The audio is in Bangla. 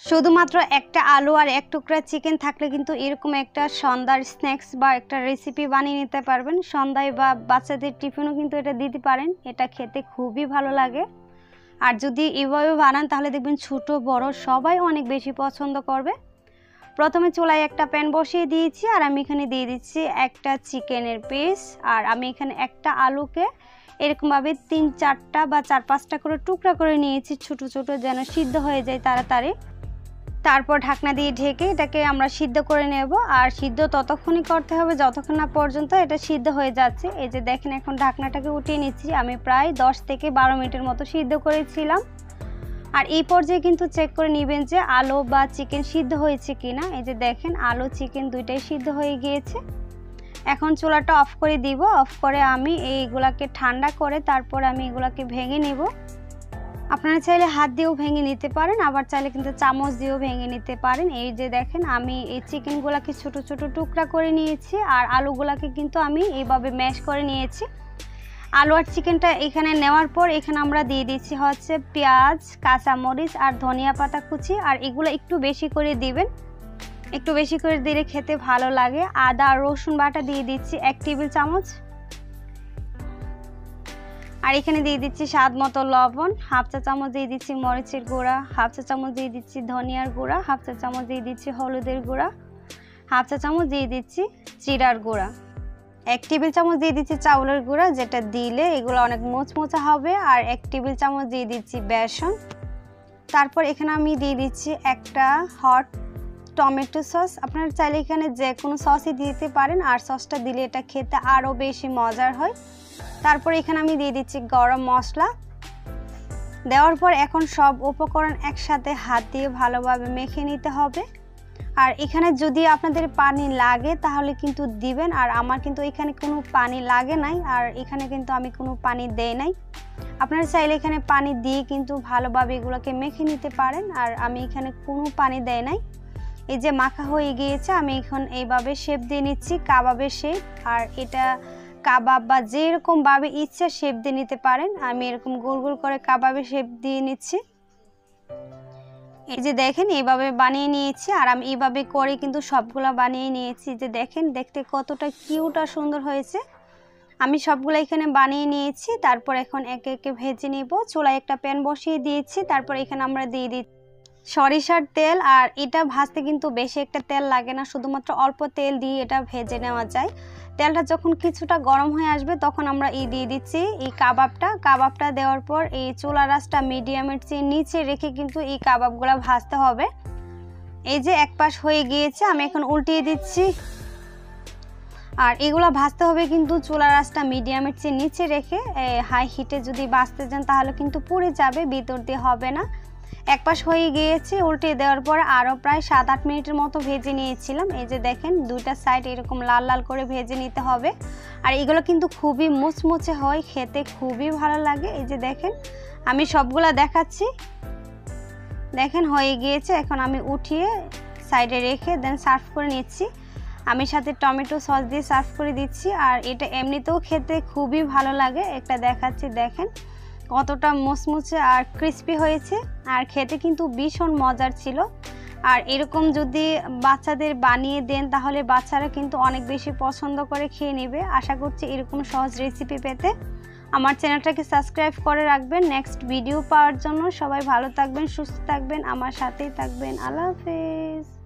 শুধুমাত্র একটা আলু আর এক টুকরা চিকেন থাকলে কিন্তু এরকম একটা সন্ধ্যার স্ন্যাক্স বা একটা রেসিপি বানিয়ে নিতে পারবেন। সন্ধ্যায় বা বাচ্চাদের টিফিনও কিন্তু এটা দিতে পারেন। এটা খেতে খুবই ভালো লাগে। আর যদি এভাবে বানান তাহলে দেখবেন ছোট বড় সবাই অনেক বেশি পছন্দ করবে। প্রথমে চুলায় একটা প্যান বসিয়ে দিয়েছি আর আমি এখানে দিয়ে দিচ্ছি একটা চিকেনের পিস। আর আমি এখানে একটা আলুকে এরকমভাবে 3-4টা বা 4-5টা করে টুকরা করে নিয়েছি, ছোট ছোট, যেন সিদ্ধ হয়ে যায় তাড়াতাড়ি। তারপর ঢাকনা দিয়ে ঢেকে এটাকে আমরা সিদ্ধ করে নেব। আর সিদ্ধ ততক্ষণই করতে হবে যতক্ষণ না পর্যন্ত এটা সিদ্ধ হয়ে যাচ্ছে। এই যে দেখেন, এখন ঢাকনাটাকে উঠিয়ে নিচ্ছি। আমি প্রায় 10 থেকে 12 মিনিটের মতো সিদ্ধ করেছিলাম। আর এই পর্যায়ে কিন্তু চেক করে নেবেন যে আলু বা চিকেন সিদ্ধ হয়েছে কিনা। এই যে দেখেন, আলু চিকেন দুইটাই সিদ্ধ হয়ে গিয়েছে। এখন চুলাটা অফ করে দিব। অফ করে আমি এইগুলাকে ঠান্ডা করে তারপর আমি এগুলাকে ভেঙে নেব। আপনারা চাইলে হাত দিয়েও ভেঙে নিতে পারেন, আবার চাইলে কিন্তু চামচ দিয়েও ভেঙে নিতে পারেন। এই যে দেখেন, আমি এই চিকেনগুলোকে ছোট ছোট টুকরা করে নিয়েছি আর আলুগুলাকে কিন্তু আমি এইভাবে ম্যাশ করে নিয়েছি। আলু আর চিকেনটা এখানে নেওয়ার পর এখানে আমরা দিয়ে দিচ্ছি হচ্ছে পেঁয়াজ, কাঁচামরিচ আর ধনিয়া পাতা কুচি। আর এগুলো একটু বেশি করে দিবেন, একটু বেশি করে দিলে খেতে ভালো লাগে। আদা আর রসুন বাটা দিয়ে দিচ্ছি 1 টেবিল চামচ। আর এখানে দিয়ে দিচ্ছি স্বাদ মতো লবণ, হাফ চা চামচ দিয়ে দিচ্ছি মরিচের গুঁড়া, হাফ চা চামচ দিয়ে দিচ্ছি ধনিয়ার গুঁড়া, হাফ চা চামচ দিয়ে দিচ্ছি হলুদের গুঁড়া, হাফ চা চামচ দিয়ে দিচ্ছি জিরার গুঁড়া, 1 টেবিল চামচ দিয়ে দিচ্ছি চাউলের গুঁড়া, যেটা দিলে এগুলো অনেক মোচমোচা হবে। আর 1 টেবিল চামচ দিয়ে দিচ্ছি বেসন। তারপর এখানে আমি দিয়ে দিচ্ছি একটা হট টমেটো সস। আপনারা চাইলে এখানে যে কোনো সসই দিতে পারেন, আর সসটা দিলে এটা খেতে আরও বেশি মজার হয়। তারপর এখানে আমি দিয়ে দিচ্ছি গরম মশলা। দেওয়ার পর এখন সব উপকরণ একসাথে হাত দিয়ে ভালোভাবে মেখে নিতে হবে। আর এখানে যদি আপনাদের পানি লাগে তাহলে কিন্তু দিবেন, আর আমার কিন্তু এখানে কোনো পানি লাগে নাই, আর এখানে কিন্তু আমি কোনো পানি দেই নাই। আপনারা চাইলে এখানে পানি দিয়ে কিন্তু ভালোভাবে এগুলোকে মেখে নিতে পারেন, আর আমি এখানে কোনো পানি দেই নাই। এই যে মাখা হয়ে গিয়েছে, আমি এখন এইভাবে শেপ দিয়ে নিচ্ছি, কাবাবের শেপ। আর এটা কাবাব বা যেরকম ভাবে ইচ্ছা শেপ দিয়ে নিতে পারেন। আমি এরকম গোল গোল করে কাবাবের শেপ দিয়ে নিচ্ছি। এই যে দেখেন, এইভাবে বানিয়ে নিয়েছি। আর আমি এইভাবে করে কিন্তু সবগুলা বানিয়ে নিয়েছি। যে দেখেন, দেখতে কতটা কিউট আর সুন্দর হয়েছে। আমি সবগুলো এখানে বানিয়ে নিয়েছি। তারপর এখন একে একে ভেজে নেব। চুলায় একটা প্যান বসিয়ে দিয়েছি। তারপর এখানে আমরা দিয়ে দিচ্ছি সরিষার তেল। আর এটা ভাজতে কিন্তু বেশি একটা তেল লাগে না, শুধুমাত্র অল্প তেল দিয়ে এটা ভেজে নেওয়া যায়। তেলটা যখন কিছুটা গরম হয়ে আসবে তখন আমরা দিয়ে দিচ্ছি এই কাবাবটা দেওয়ার পর এই চুলার আঁচটা মিডিয়ামের চেয়ে নিচে রেখে কিন্তু এই কাবাবগুলো ভাজতে হবে। এই যে এক পাশ হয়ে গিয়েছে, আমি এখন উল্টিয়ে দিচ্ছি। আর এগুলো ভাজতে হবে কিন্তু চুলার আঁচটা মিডিয়ামের চেয়ে নিচে রেখে। হাই হিটে যদি ভাজতে যান তাহলে কিন্তু পুড়ে যাবে, ভিতর দিয়ে হবে না। এক পাশ হয়ে গিয়েছে, উল্টে দেওয়ার পর আরও প্রায় 7-8 মিনিটের মতো ভেজে নিয়েছিলাম। এই যে দেখেন, দুইটা সাইড এরকম লাল লাল করে ভেজে নিতে হবে। আর এগুলো কিন্তু খুবই মুচমুচে হয়, খেতে খুবই ভালো লাগে। এই যে দেখেন, আমি সবগুলা দেখাচ্ছি। দেখেন হয়ে গিয়েছে, এখন আমি উঠিয়ে সাইডে রেখে দেন সার্ভ করে নিচ্ছি। আমি সাথে টমেটো সস দিয়ে সার্ভ করে দিচ্ছি। আর এটা এমনিতেও খেতে খুবই ভালো লাগে। একটা দেখাচ্ছি, দেখেন কতটা মুচমুচে আর ক্রিস্পি হয়েছে। আর খেতে কিন্তু ভীষণ মজার ছিল। আর এরকম যদি বাচ্চাদের বানিয়ে দেন তাহলে বাচ্চারা কিন্তু অনেক বেশি পছন্দ করে খেয়ে নেবে। আশা করছি এরকম সহজ রেসিপি পেতে আমার চ্যানেলটাকে সাবস্ক্রাইব করে রাখবেন নেক্সট ভিডিও পাওয়ার জন্য। সবাই ভালো থাকবেন, সুস্থ থাকবেন, আমার সাথেই থাকবেন। আল্লাহ হাফেজ।